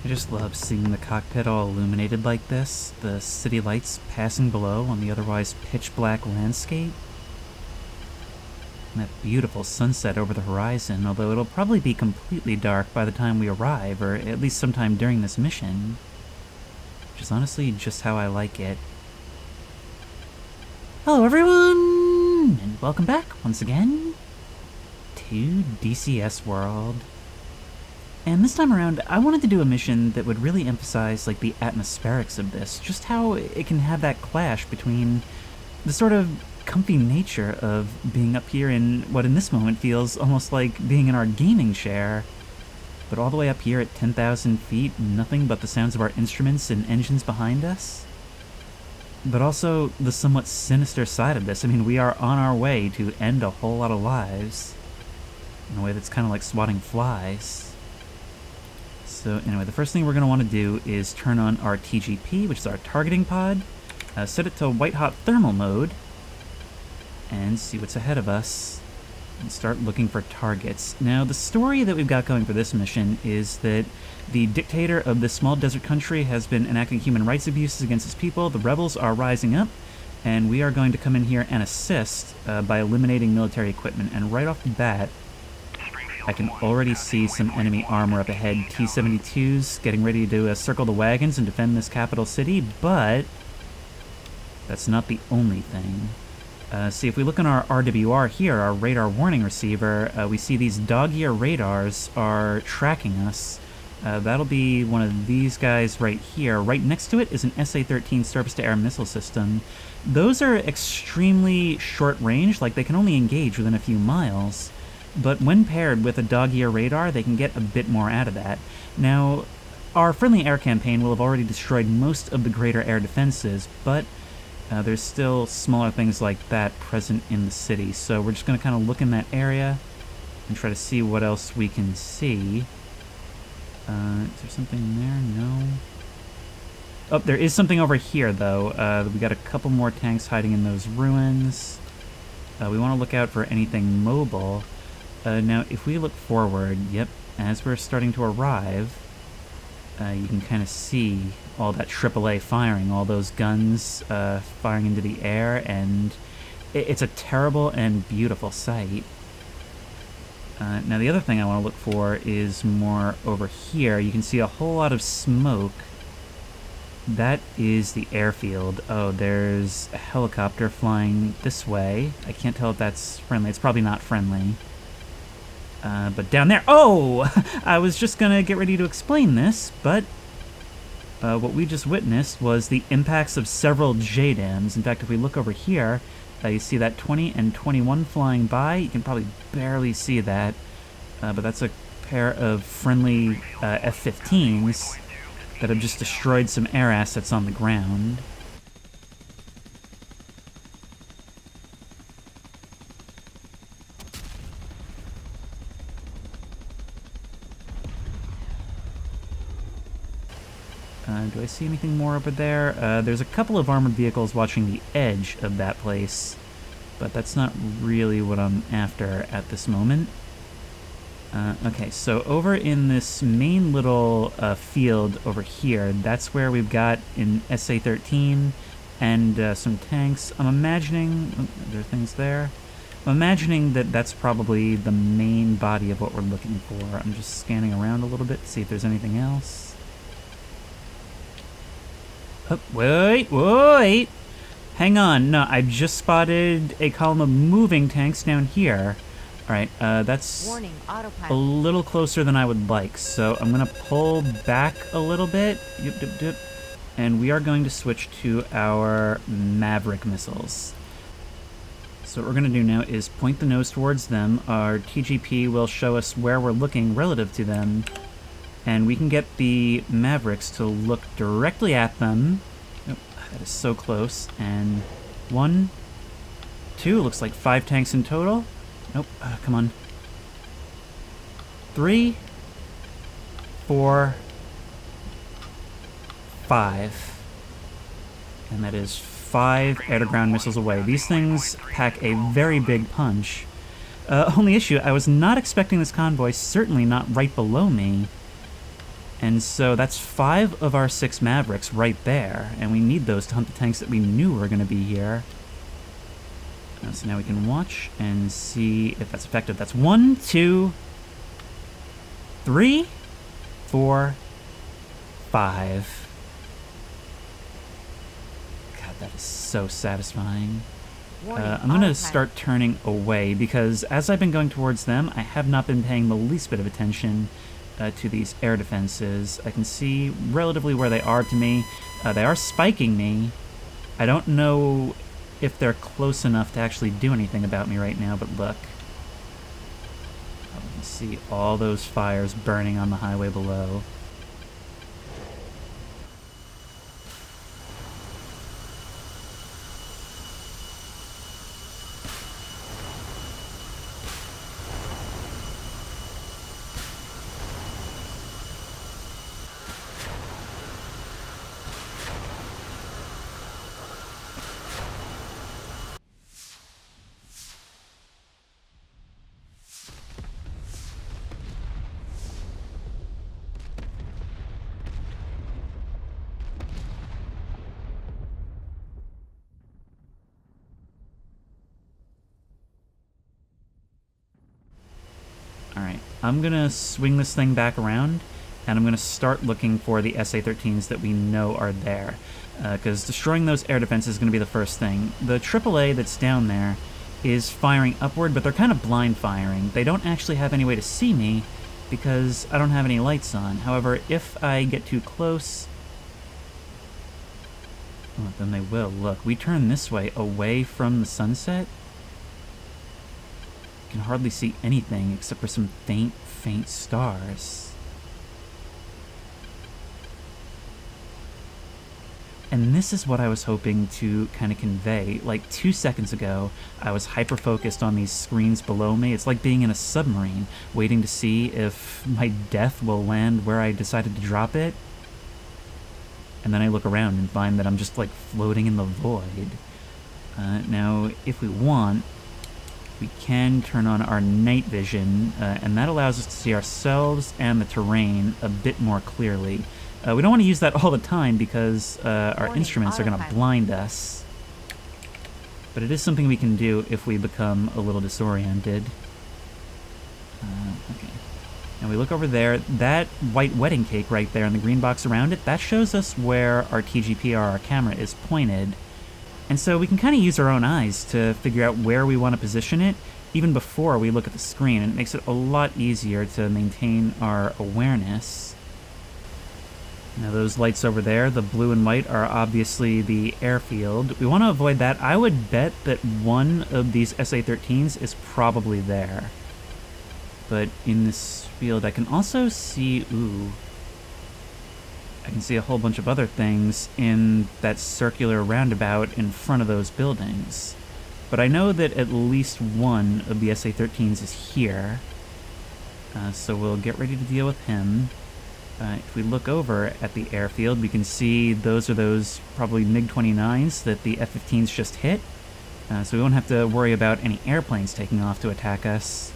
just love seeing the cockpit all illuminated like this, the city lights passing below on the otherwise pitch-black landscape. And that beautiful sunset over the horizon, although it'll probably be completely dark by the time we arrive, or at least sometime during this mission. Which is honestly just how I like it. Hello everyone! And welcome back, once again, to DCS World. And this time around, I wanted to do a mission that would really emphasize, like, the atmospherics of this, just how it can have that clash between the sort of comfy nature of being up here in what in this moment feels almost like being in our gaming chair, but all the way up here at 10,000 feet, nothing but the sounds of our instruments and engines behind us. But also the somewhat sinister side of this. I mean, we are on our way to end a whole lot of lives in a way that's kind of like swatting flies. So anyway, the first thing we're going to want to do is turn on our TGP, which is our targeting pod, set it to white-hot thermal mode, and see what's ahead of us, and start looking for targets. Now, the story that we've got going for this mission is that the dictator of this small desert country has been enacting human rights abuses against his people, the rebels are rising up, and we are going to come in here and assist by eliminating military equipment. And right off the bat, I can already see some enemy armor up ahead, T-72s getting ready to circle the wagons and defend this capital city, but that's not the only thing. See, if we look on our RWR here, our radar warning receiver, we see these dog-ear radars are tracking us. That'll be one of these guys right here. Right next to it is an SA-13 surface-to-air missile system. Those are extremely short-range, like they can only engage within a few miles. But when paired with a dog-ear radar, they can get a bit more out of that. Now, our friendly air campaign will have already destroyed most of the greater air defenses, but there's still smaller things like that present in the city. So we're just going to kind of look in that area and try to see what else we can see. Is there something there? No. Oh, there is something over here, though. We got a couple more tanks hiding in those ruins. We want to look out for anything mobile. Now, if we look forward, yep, as we're starting to arrive, you can kind of see all that AAA firing, all those guns firing into the air, and it's a terrible and beautiful sight. Now, the other thing I want to look for is more over here. You can see a whole lot of smoke. That is the airfield. Oh, there's a helicopter flying this way. I can't tell if that's friendly. It's probably not friendly. But down there... Oh! I was just gonna get ready to explain this, but what we just witnessed was the impacts of several JDAMs. In fact, if we look over here, you see that 20 and 21 flying by. You can probably barely see that, but that's a pair of friendly F-15s that have just destroyed some air assets on the ground. Do I see anything more over there? There's a couple of armored vehicles watching the edge of that place, but that's not really what I'm after at this moment. Okay, so over in this main little field over here, that's where we've got an SA-13 and some tanks. I'm imagining... Oh, there are things there. I'm imagining that that's probably the main body of what we're looking for. I'm just scanning around a little bit to see if there's anything else. Oh, wait! Hang on, no, I just spotted a column of moving tanks down here. Alright, that's Warning, autopilot. a little closer than I would like, so I'm gonna pull back a little bit. Yep. And we are going to switch to our Maverick missiles. So what we're gonna do now is point the nose towards them. Our TGP will show us where we're looking relative to them, and we can get the Mavericks to look directly at them. Oh, that is so close. And 1, 2, looks like 5 tanks in total. Nope, come on. 3, 4, 5. And that is 5 air-to-ground missiles away. These things pack a very big punch. Only issue, I was not expecting this convoy, certainly not right below me. And so that's 5 of our 6 Mavericks right there, and we need those to hunt the tanks that we knew were going to be here. So now we can watch and see if that's effective. That's 1, 2, 3, 4, 5. God, that is so satisfying. I'm going to start turning away because as I've been going towards them, I have not been paying the least bit of attention to these air defenses. I can see relatively where they are to me. They are spiking me. I don't know if they're close enough to actually do anything about me right now, but look. You can see all those fires burning on the highway below. Alright, I'm gonna swing this thing back around, and I'm gonna start looking for the SA-13s that we know are there. Because destroying those air defenses is gonna be the first thing. The AAA that's down there is firing upward, but they're kind of blind firing. They don't actually have any way to see me, because I don't have any lights on. However, if I get too close... well, then they will. Look, we turn this way, away from the sunset. You can hardly see anything except for some faint, faint stars. And this is what I was hoping to kind of convey. Like 2 seconds ago, I was hyper-focused on these screens below me. It's like being in a submarine, waiting to see if my death will land where I decided to drop it. And then I look around and find that I'm just like floating in the void. Now, if we want, we can turn on our night vision, and that allows us to see ourselves and the terrain a bit more clearly. We don't want to use that all the time because our instruments are going to blind us. But it is something we can do if we become a little disoriented. Okay. Now we look over there. That white wedding cake right there and the green box around it, that shows us where our TGP or our camera is pointed. And so we can kind of use our own eyes to figure out where we want to position it, even before we look at the screen, and it makes it a lot easier to maintain our awareness. Now those lights over there, the blue and white, are obviously the airfield. We want to avoid that. I would bet that one of these SA-13s is probably there. But in this field I can also see, I can see a whole bunch of other things in that circular roundabout in front of those buildings. But I know that at least one of the SA-13s is here. So we'll get ready to deal with him. If we look over at the airfield, we can see those are those probably MiG-29s that the F-15s just hit. So we won't have to worry about any airplanes taking off to attack us.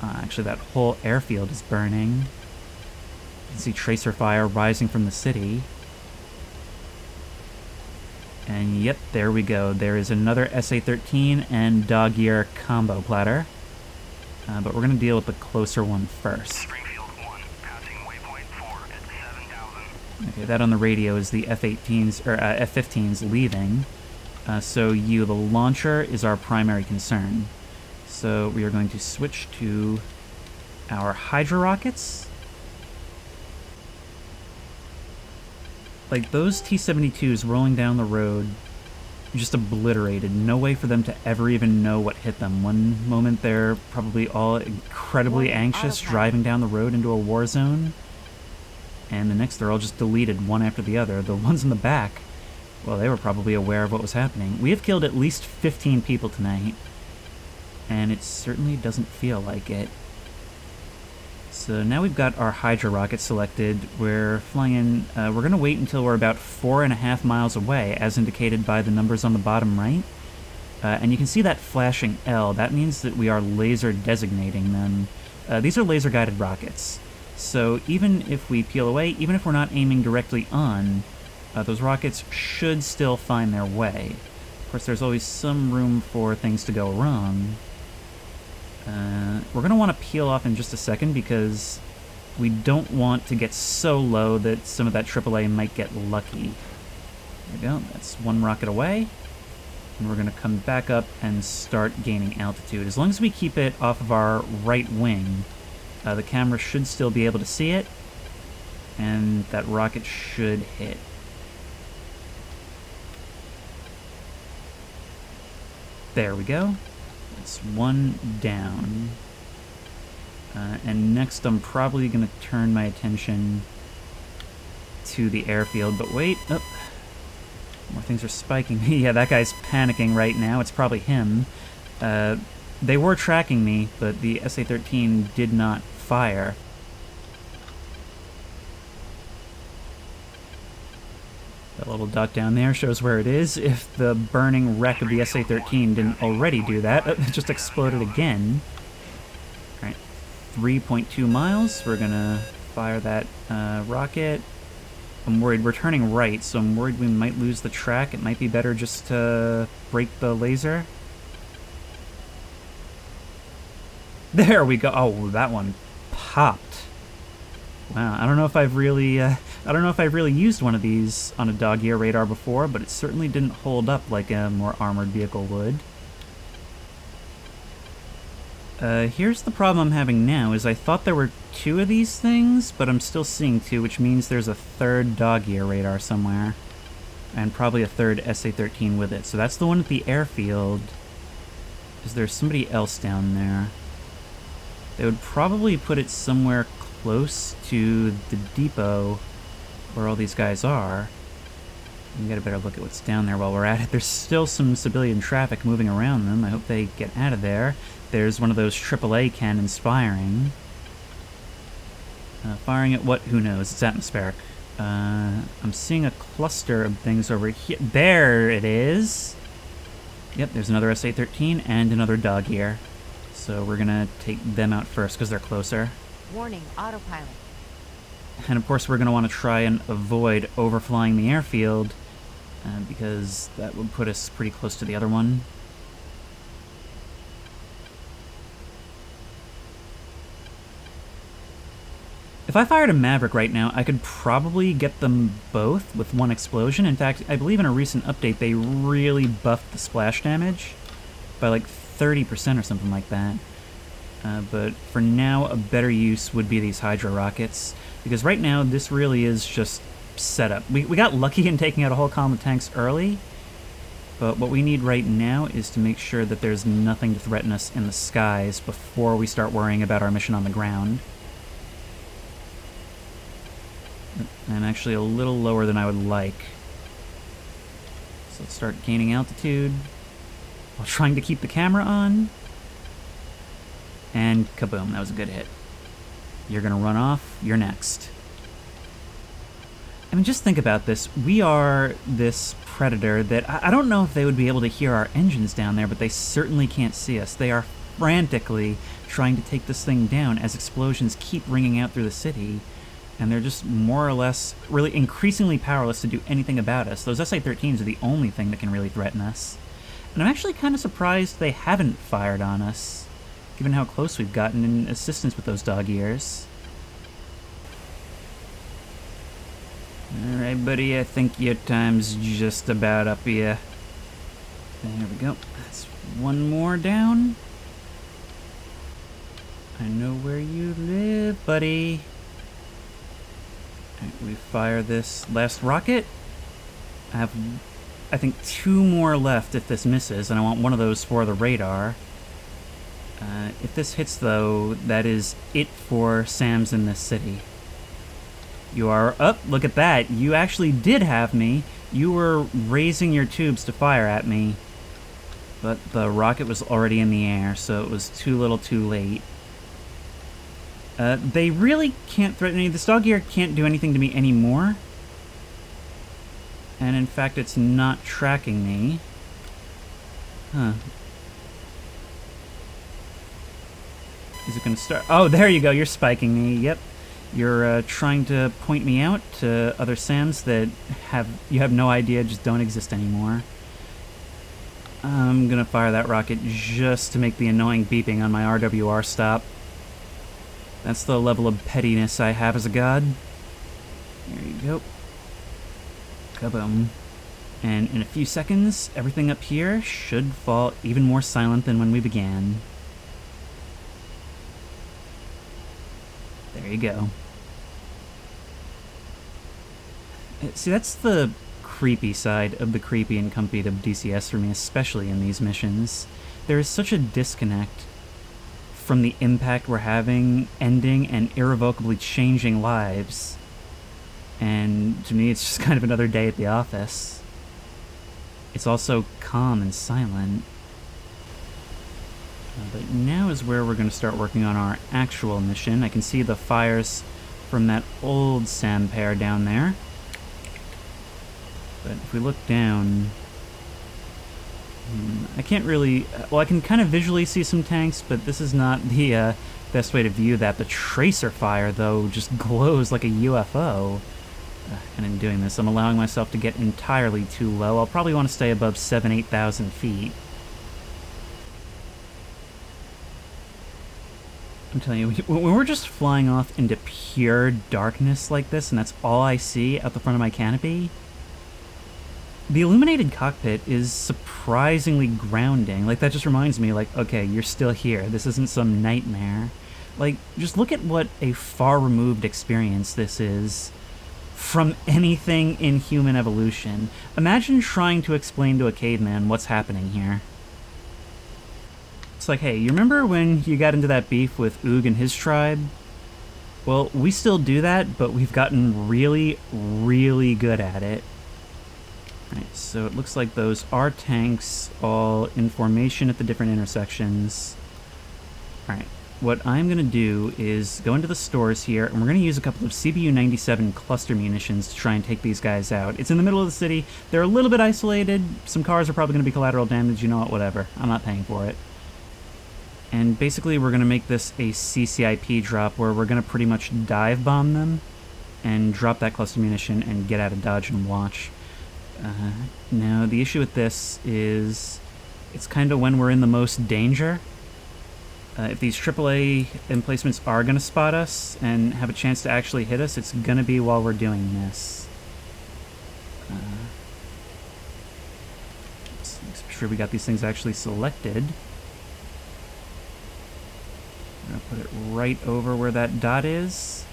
Actually, that whole airfield is burning. You can see tracer fire rising from the city. And yep, there we go. There is another SA-13 and dog ear combo platter. But we're going to deal with the closer one first. Okay, that on the radio is the F-18s, or F-15s leaving. So the launcher is our primary concern. So we are going to switch to our Hydra rockets. Like, those T-72s rolling down the road, just obliterated. No way for them to ever even know what hit them. One moment they're probably all incredibly anxious, driving down the road into a war zone. And the next they're all just deleted one after the other. The ones in the back, well, they were probably aware of what was happening. We have killed at least 15 people tonight, and it certainly doesn't feel like it. So now we've got our Hydra rocket selected. We're flying in, we're going to wait until we're about 4.5 miles away, as indicated by the numbers on the bottom right. And you can see that flashing L. That means that we are laser designating them. These are laser-guided rockets. So even if we peel away, even if we're not aiming directly on, those rockets should still find their way. Of course, there's always some room for things to go wrong. We're going to want to peel off in just a second because we don't want to get so low that some of that AAA might get lucky. There we go. That's one rocket away. And we're going to come back up and start gaining altitude. As long as we keep it off of our right wing, the camera should still be able to see it, and that rocket should hit. There we go. That's one down. And next I'm probably going to turn my attention to the airfield, but wait, oh, more things are spiking me. Yeah, that guy's panicking right now. It's probably him. They were tracking me, but the SA-13 did not fire. That little dot down there shows where it is. If the burning wreck of the SA-13 didn't already do that, it just exploded again. Alright, 3.2 miles. We're gonna fire that rocket. I'm worried we're turning right, so I'm worried we might lose the track. It might be better just to break the laser. There we go. Oh, that one popped. Wow, I don't know if I've really used one of these on a dog ear radar before, but it certainly didn't hold up like a more armored vehicle would. Here's the problem I'm having now, is I thought there were two of these things, but I'm still seeing two, which means there's a third dog ear radar somewhere. And probably a third SA-13 with it. So that's the one at the airfield. Is there somebody else down there? They would probably put it somewhere close to the depot where all these guys are. We can get a better look at what's down there while we're at it. There's still some civilian traffic moving around them. I hope they get out of there. There's one of those AAA cannons firing. Firing at what? Who knows? It's atmospheric. I'm seeing a cluster of things over here. There it is! Yep, there's another SA-13 and another dog ear. So we're gonna take them out first because they're closer. Warning, autopilot. And of course we're gonna want to try and avoid overflying the airfield because that would put us pretty close to the other one. If I fired a Maverick right now, I could probably get them both with one explosion. In fact, I believe in a recent update they really buffed the splash damage by like 30% or something like that. But for now, a better use would be these Hydra rockets, because right now this really is just setup. We got lucky in taking out a whole column of tanks early, but what we need right now is to make sure that there's nothing to threaten us in the skies before we start worrying about our mission on the ground. I'm actually a little lower than I would like. So let's start gaining altitude while trying to keep the camera on. And kaboom, that was a good hit. You're gonna run off, you're next. I mean, just think about this. We are this predator that I don't know if they would be able to hear our engines down there, but they certainly can't see us. They are frantically trying to take this thing down as explosions keep ringing out through the city. And they're just more or less really increasingly powerless to do anything about us. Those SA-13s are the only thing that can really threaten us. And I'm actually kind of surprised they haven't fired on us, given how close we've gotten in assistance with those dog ears. Alright, buddy, I think your time's just about up here. There we go. That's one more down. I know where you live, buddy. Alright, we fire this last rocket. I have, I think, 2 more left if this misses, and I want one of those for the radar. If this hits, though, that is it for SAMs in this city. You are up. Look at that. You actually did have me. You were raising your tubes to fire at me, but the rocket was already in the air, so it was too little too late. They really can't threaten me. This dog ear can't do anything to me anymore. And in fact, it's not tracking me. Huh. Is it gonna start? Oh, there you go. You're spiking me. Yep. You're trying to point me out to other SAMs that you have no idea just don't exist anymore. I'm gonna fire that rocket just to make the annoying beeping on my RWR stop. That's the level of pettiness I have as a god. There you go. Kaboom. And in a few seconds, everything up here should fall even more silent than when we began. There you go. See, that's the creepy side of the creepy and comfy of DCS for me, especially in these missions. There is such a disconnect from the impact we're having, ending, and irrevocably changing lives. And to me, it's just kind of another day at the office. It's also calm and silent. But now is where we're going to start working on our actual mission. I can see the fires from that old SAM pair down there. But if we look down, I can't really... Well, I can kind of visually see some tanks, but this is not the best way to view that. The tracer fire, though, just glows like a UFO. And in doing this, I'm allowing myself to get entirely too low. I'll probably want to stay above 8,000 feet. I'm telling you, when we're just flying off into pure darkness like this, and that's all I see out the front of my canopy, the illuminated cockpit is surprisingly grounding. Like, that just reminds me, like, okay, you're still here. This isn't some nightmare. Like, just look at what a far-removed experience this is from anything in human evolution. Imagine trying to explain to a caveman what's happening here. It's like, hey, you remember when you got into that beef with Oog and his tribe? Well, we still do that, but we've gotten really, really good at it. Alright, so it looks like those are tanks, all in formation at the different intersections. Alright, what I'm going to do is go into the stores here, and we're going to use a couple of CBU-97 cluster munitions to try and take these guys out. It's in the middle of the city. They're a little bit isolated. Some cars are probably going to be collateral damage. You know what? Whatever. I'm not paying for it. And basically, we're going to make this a CCIP drop where we're going to pretty much dive bomb them and drop that cluster munition and get out of dodge and watch. Now, the issue with this is it's kind of when we're in the most danger. If these AAA emplacements are going to spot us and have a chance to actually hit us, it's going to be while we're doing this. Let's make sure we got these things actually selected. I'm going to put it right over where that dot is.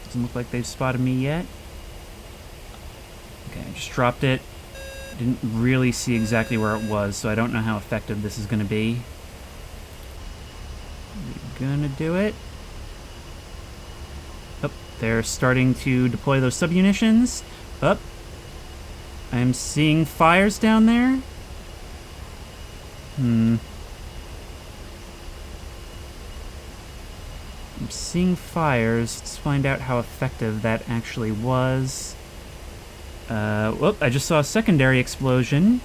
Doesn't look like they've spotted me yet. Okay, I just dropped it. Didn't really see exactly where it was, so I don't know how effective this is going to be. We're gonna do it. Oh, they're starting to deploy those submunitions. Up. I'm seeing fires down there. I'm seeing fires. Let's find out how effective that actually was. Whoop, I just saw a secondary explosion.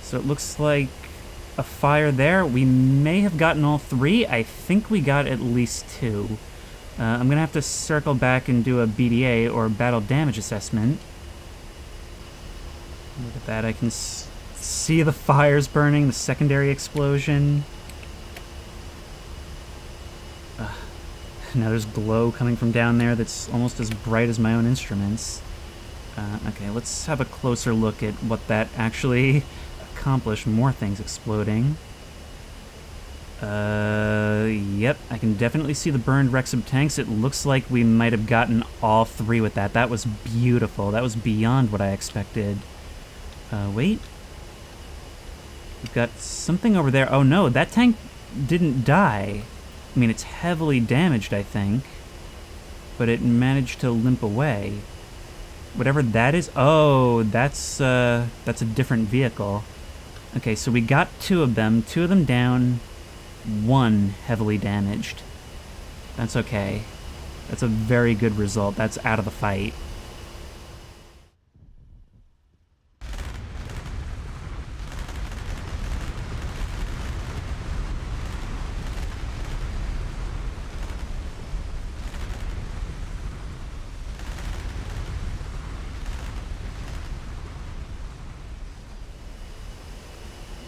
So it looks like a fire there. We may have gotten all three. I think we got at least two. I'm gonna have to circle back and do a BDA, or battle damage assessment. Look at that, I can see the fires burning, the secondary explosion. Now there's glow coming from down there that's almost as bright as my own instruments. Okay, let's have a closer look at what that actually accomplished. More things exploding. Yep, I can definitely see the burned wrecks of tanks. It looks like we might have gotten all three with that. That was beautiful. That was beyond what I expected. Wait. We've got something over there. Oh no, that tank didn't die. I mean, it's heavily damaged, I think. But it managed to limp away. Whatever that is... Oh, that's a different vehicle. Okay, so we got two of them down, one heavily damaged. That's okay. That's a very good result. That's out of the fight.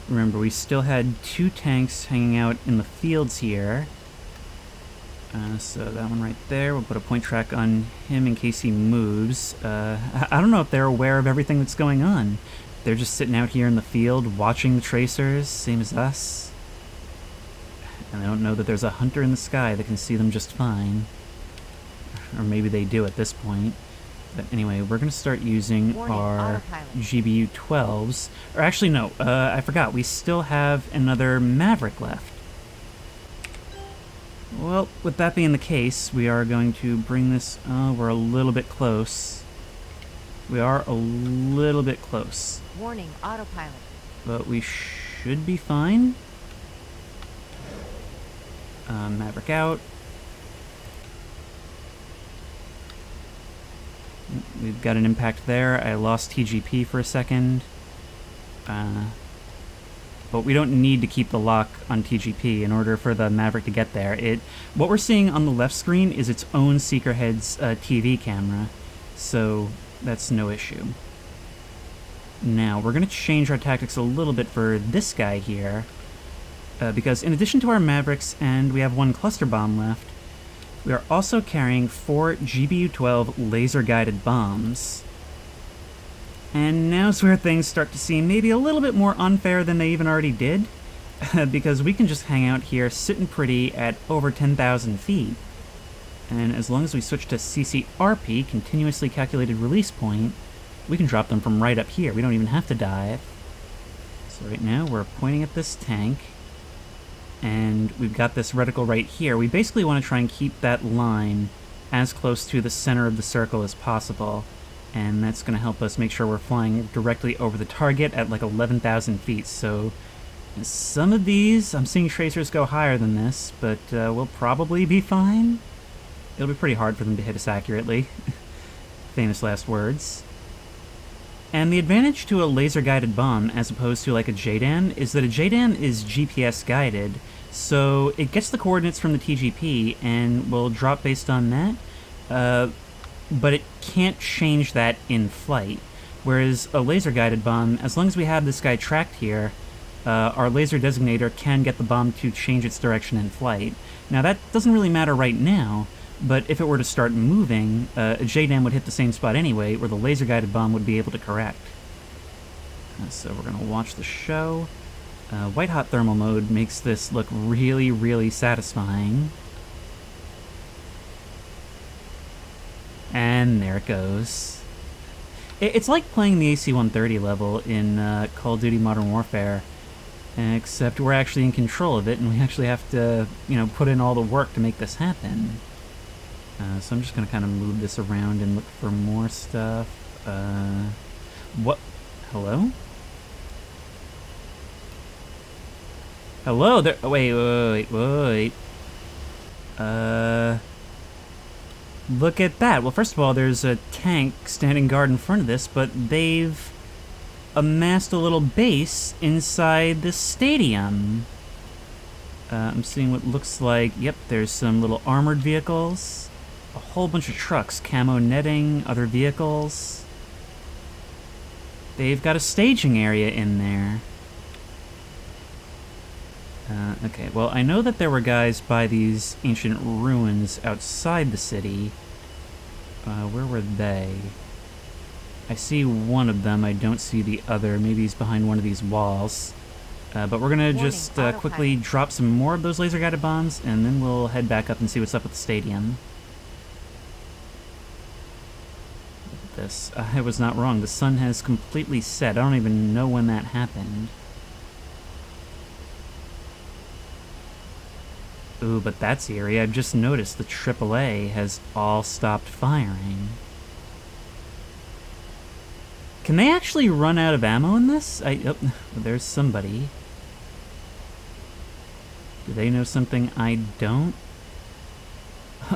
Remember, we still had 2 tanks hanging out in the fields here. So that one right there, we'll put a point track on him in case he moves. I don't know if they're aware of everything that's going on. They're just sitting out here in the field watching the tracers, same as us. And they don't know that there's a hunter in the sky that can see them just fine. Or maybe they do at this point. But anyway, we're going to start using our GBU-12s. Or actually, no, I forgot. We still have another Maverick left. Well, with that being the case, we are going to bring this... Oh, we're a little bit close. We are a little bit close. Warning, autopilot. But we should be fine. Maverick out. We've got an impact there. I lost TGP for a second. But we don't need to keep the lock on TGP in order for the Maverick to get there. What we're seeing on the left screen is its own Seeker Head's TV camera, so that's no issue. Now, we're going to change our tactics a little bit for this guy here, because in addition to our Mavericks, and we have 1 cluster bomb left, we are also carrying 4 GBU-12 laser-guided bombs. And now's where things start to seem maybe a little bit more unfair than they even already did, because we can just hang out here sitting pretty at over 10,000 feet. And as long as we switch to CCRP, Continuously Calculated Release Point, we can drop them from right up here. We don't even have to dive. So right now we're pointing at this tank, and we've got this reticle right here. We basically want to try and keep that line as close to the center of the circle as possible. And that's going to help us make sure we're flying directly over the target at like 11,000 feet. So some of these, I'm seeing tracers go higher than this, but we'll probably be fine. It'll be pretty hard for them to hit us accurately. Famous last words. And the advantage to a laser-guided bomb, as opposed to like a JDAM, is that a JDAM is GPS-guided, so it gets the coordinates from the TGP and will drop based on that. But it can't change that in flight. Whereas a laser-guided bomb, as long as we have this guy tracked here, our laser designator can get the bomb to change its direction in flight. Now that doesn't really matter right now, but if it were to start moving, a JDAM would hit the same spot anyway, where the laser-guided bomb would be able to correct. So we're going to watch the show. White-hot thermal mode makes this look really, really satisfying. And there it goes. It's like playing the AC-130 level in Call of Duty Modern Warfare, except we're actually in control of it, and we actually have to, put in all the work to make this happen. So I'm just going to kind of move this around and look for more stuff. What? Hello? Hello? There. Oh, wait. Look at that. Well, first of all, there's a tank standing guard in front of this, but they've amassed a little base inside the stadium. I'm seeing what looks like, yep, there's some little armored vehicles, a whole bunch of trucks, camo netting, other vehicles. They've got a staging area in there. Okay, well, I know that there were guys by these ancient ruins outside the city. Where were they? I see one of them, I don't see the other. Maybe he's behind one of these walls. But we're gonna just quickly drop some more of those laser-guided bombs, and then we'll head back up and see what's up with the stadium. Look at this. I was not wrong. The sun has completely set. I don't even know when that happened. Ooh, but that's eerie. I've just noticed the AAA has all stopped firing. Can they actually run out of ammo in this? Oh, there's somebody. Do they know something I don't?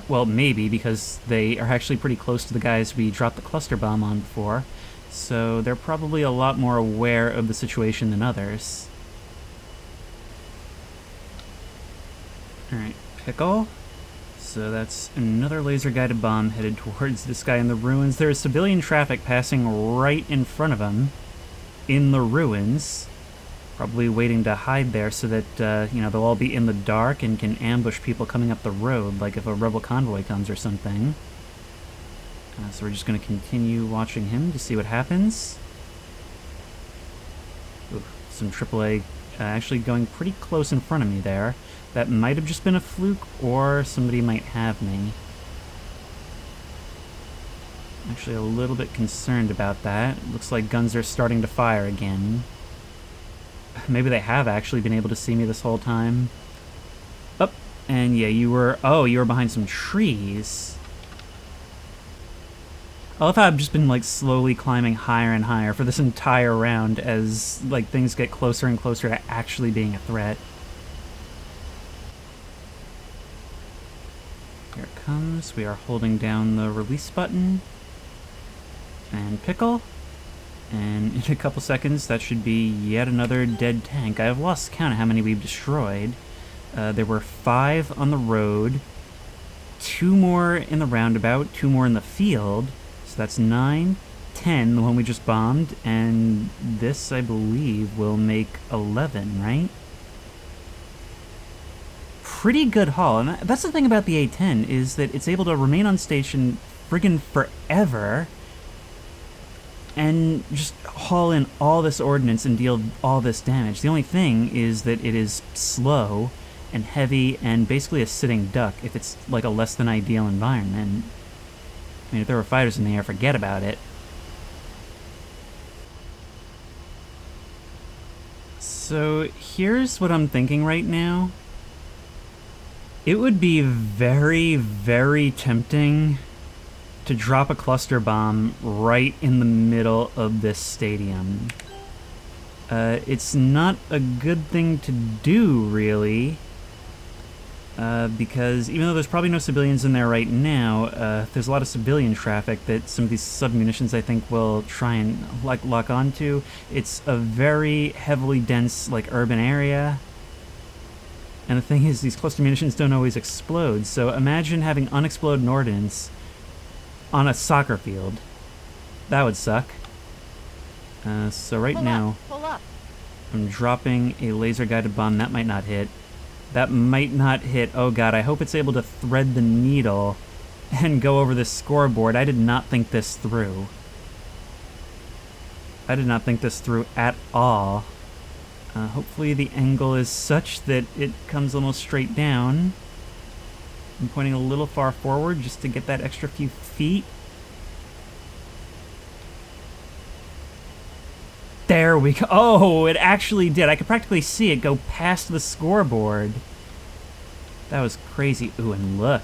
Well, maybe, because they are actually pretty close to the guys we dropped the cluster bomb on before, so they're probably a lot more aware of the situation than others. Alright, pickle. So that's another laser-guided bomb headed towards this guy in the ruins. There is civilian traffic passing right in front of him in the ruins. Probably waiting to hide there so that, you know, they'll all be in the dark and can ambush people coming up the road, like if a rebel convoy comes or something. So we're just going to continue watching him to see what happens. Ooh, some AAA actually going pretty close in front of me there. That might have just been a fluke, or somebody might have me. Actually a little bit concerned about that. Looks like guns are starting to fire again. Maybe they have actually been able to see me this whole time. Oh, and yeah, you were behind some trees. I love how I've just been, like, slowly climbing higher and higher for this entire round as, like, things get closer and closer to actually being a threat. Here it comes. We are holding down the release button. And pickle. And in a couple seconds, that should be yet another dead tank. I have lost count of how many we've destroyed. There were 5 on the road, 2 more in the roundabout, 2 more in the field. So that's 9, 10, the one we just bombed, and this, I believe, will make 11, right? Pretty good haul, and that's the thing about the A-10, is that it's able to remain on station friggin' forever and just haul in all this ordnance and deal all this damage. The only thing is that it is slow and heavy and basically a sitting duck if it's like a less than ideal environment. I mean, if there were fighters in the air, forget about it. So here's what I'm thinking right now. It would be very, very tempting to drop a cluster bomb right in the middle of this stadium. It's not a good thing to do, really, because even though there's probably no civilians in there right now, there's a lot of civilian traffic that some of these sub-munitions, I think, will try and lock onto. It's a very heavily dense, like, urban area. And the thing is, these cluster munitions don't always explode, so imagine having unexploded ordnance on a soccer field. That would suck. So right now, I'm dropping a laser-guided bomb. That might not hit. That might not hit. Oh god, I hope it's able to thread the needle and go over this scoreboard. I did not think this through. I did not think this through at all. Hopefully the angle is such that it comes almost straight down. I'm pointing a little far forward just to get that extra few feet. There we go. Oh, it actually did. I could practically see it go past the scoreboard. That was crazy. Ooh, and look.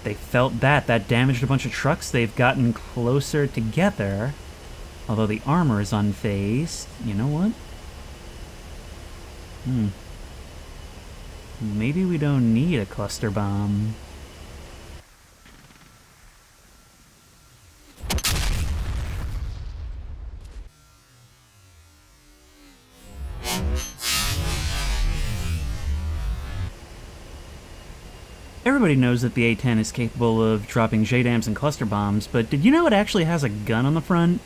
They felt that. That damaged a bunch of trucks. They've gotten closer together. Although the armor is unfazed. You know what? Maybe we don't need a cluster bomb. Everybody knows that the A-10 is capable of dropping JDAMs and cluster bombs, but did you know it actually has a gun on the front?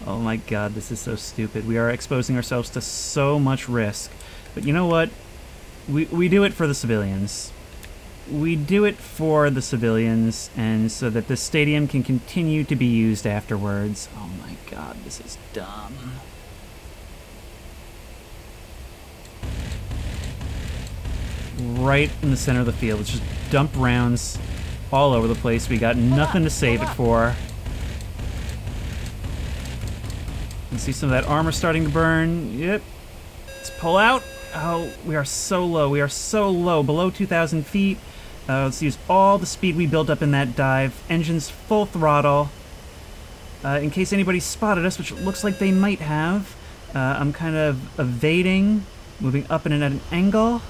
Oh my god, this is so stupid. We are exposing ourselves to so much risk. But you know what? We do it for the civilians. We do it for the civilians, and so that this stadium can continue to be used afterwards. Oh my god, this is dumb. Right in the center of the field. It's just dump rounds all over the place. We got nothing to save it for. You can see some of that armor starting to burn. Yep. Let's pull out. Oh, we are so low. We are so low. Below 2,000 feet. Let's use all the speed we built up in that dive. Engines full throttle. In case anybody spotted us, which looks like they might have. I'm kind of evading, moving up and at an angle.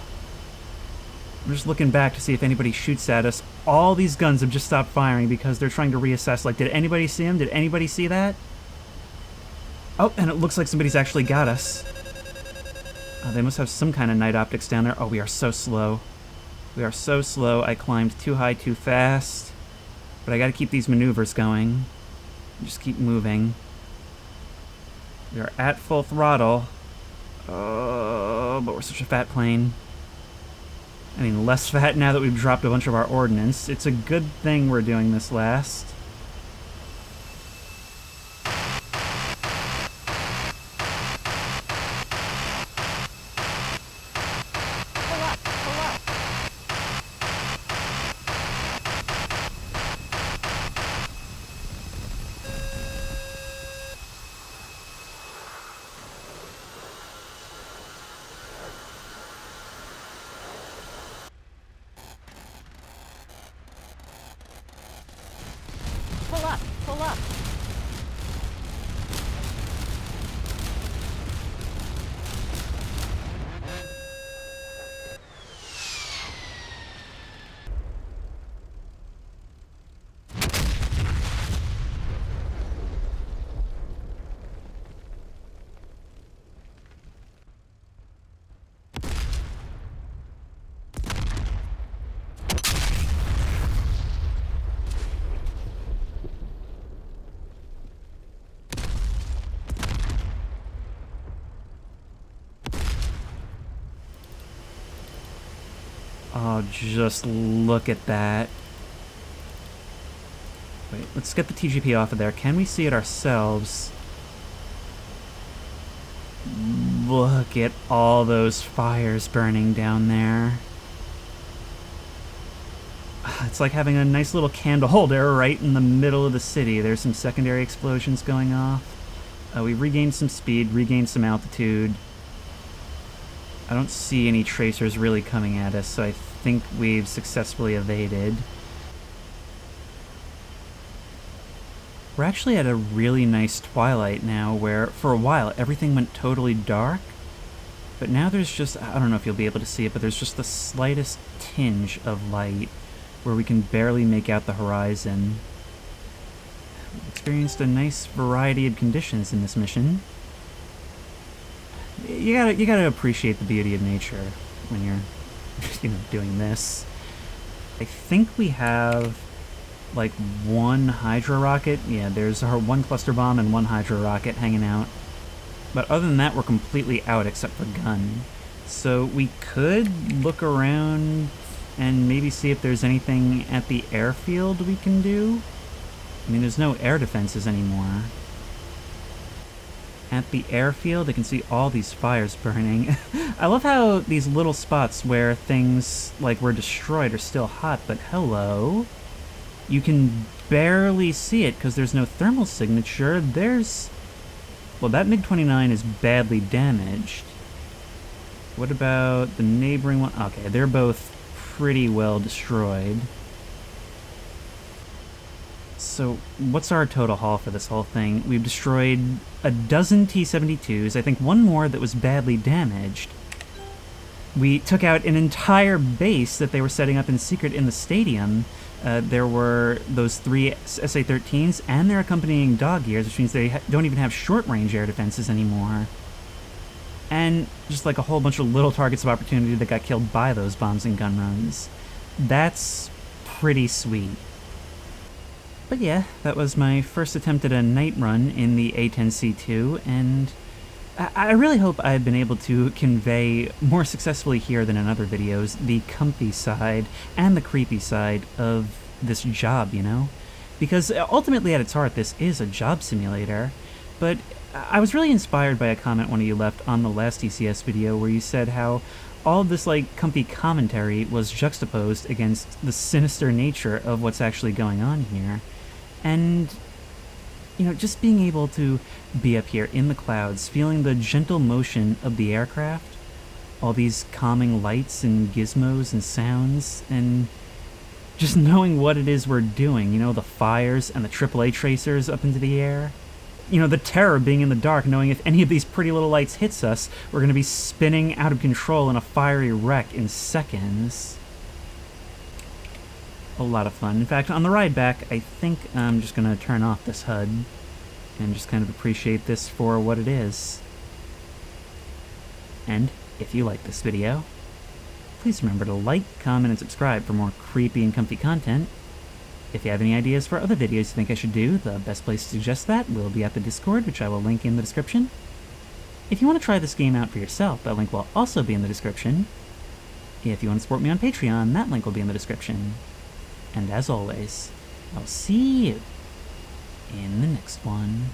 I'm just looking back to see if anybody shoots at us. All these guns have just stopped firing because they're trying to reassess. Like, did anybody see him? Did anybody see that? Oh, and it looks like somebody's actually got us. They must have some kind of night optics down there. Oh, we are so slow. We are so slow. I climbed too high too fast. But I gotta keep these maneuvers going. Just keep moving. We are at full throttle. Oh, but we're such a fat plane. I mean, less fat now that we've dropped a bunch of our ordnance. It's a good thing we're doing this last. Pull up, pull up. Oh, just look at that. Wait, let's get the TGP off of there. Can we see it ourselves? Look at all those fires burning down there. It's like having a nice little candle holder right in the middle of the city. There's some secondary explosions going off. We've regained some speed, regained some altitude. I don't see any tracers really coming at us, so I think we've successfully evaded. We're actually at a really nice twilight now, where for a while everything went totally dark, but now there's just, I don't know if you'll be able to see it, but there's just the slightest tinge of light where we can barely make out the horizon. We've experienced a nice variety of conditions in this mission. You gotta appreciate the beauty of nature when you're, doing this. I think we have, like, one Hydra rocket. Yeah, there's our one cluster bomb and one Hydra rocket hanging out. But other than that, we're completely out except for gun. So we could look around and maybe see if there's anything at the airfield we can do. I mean, there's no air defenses anymore. At the airfield, I can see all these fires burning. I love how these little spots where things, like, were destroyed are still hot, but hello. You can barely see it because there's no thermal signature. Well, that MiG-29 is badly damaged. What about the neighboring one? Okay, they're both pretty well destroyed. So, what's our total haul for this whole thing? We've destroyed a dozen T-72s, I think one more that was badly damaged. We took out an entire base that they were setting up in secret in the stadium. There were those 3 SA-13s and their accompanying dog gears, which means they don't even have short-range air defenses anymore. And just like a whole bunch of little targets of opportunity that got killed by those bombs and gun runs. That's pretty sweet. But yeah, that was my first attempt at a night run in the A-10C2, and I really hope I've been able to convey more successfully here than in other videos the comfy side and the creepy side of this job, Because ultimately at its heart, this is a job simulator. But I was really inspired by a comment one of you left on the last DCS video where you said how all of this, like, comfy commentary was juxtaposed against the sinister nature of what's actually going on here. And, just being able to be up here in the clouds, feeling the gentle motion of the aircraft, all these calming lights and gizmos and sounds, and just knowing what it is we're doing, the fires and the AAA tracers up into the air. The terror of being in the dark, knowing if any of these pretty little lights hits us, we're going to be spinning out of control in a fiery wreck in seconds. A lot of fun. In fact, on the ride back, I think I'm just going to turn off this HUD and just kind of appreciate this for what it is. And if you like this video, please remember to like, comment, and subscribe for more creepy and comfy content. If you have any ideas for other videos you think I should do, the best place to suggest that will be at the Discord, which I will link in the description. If you want to try this game out for yourself, that link will also be in the description. If you want to support me on Patreon, that link will be in the description. And as always, I'll see you in the next one.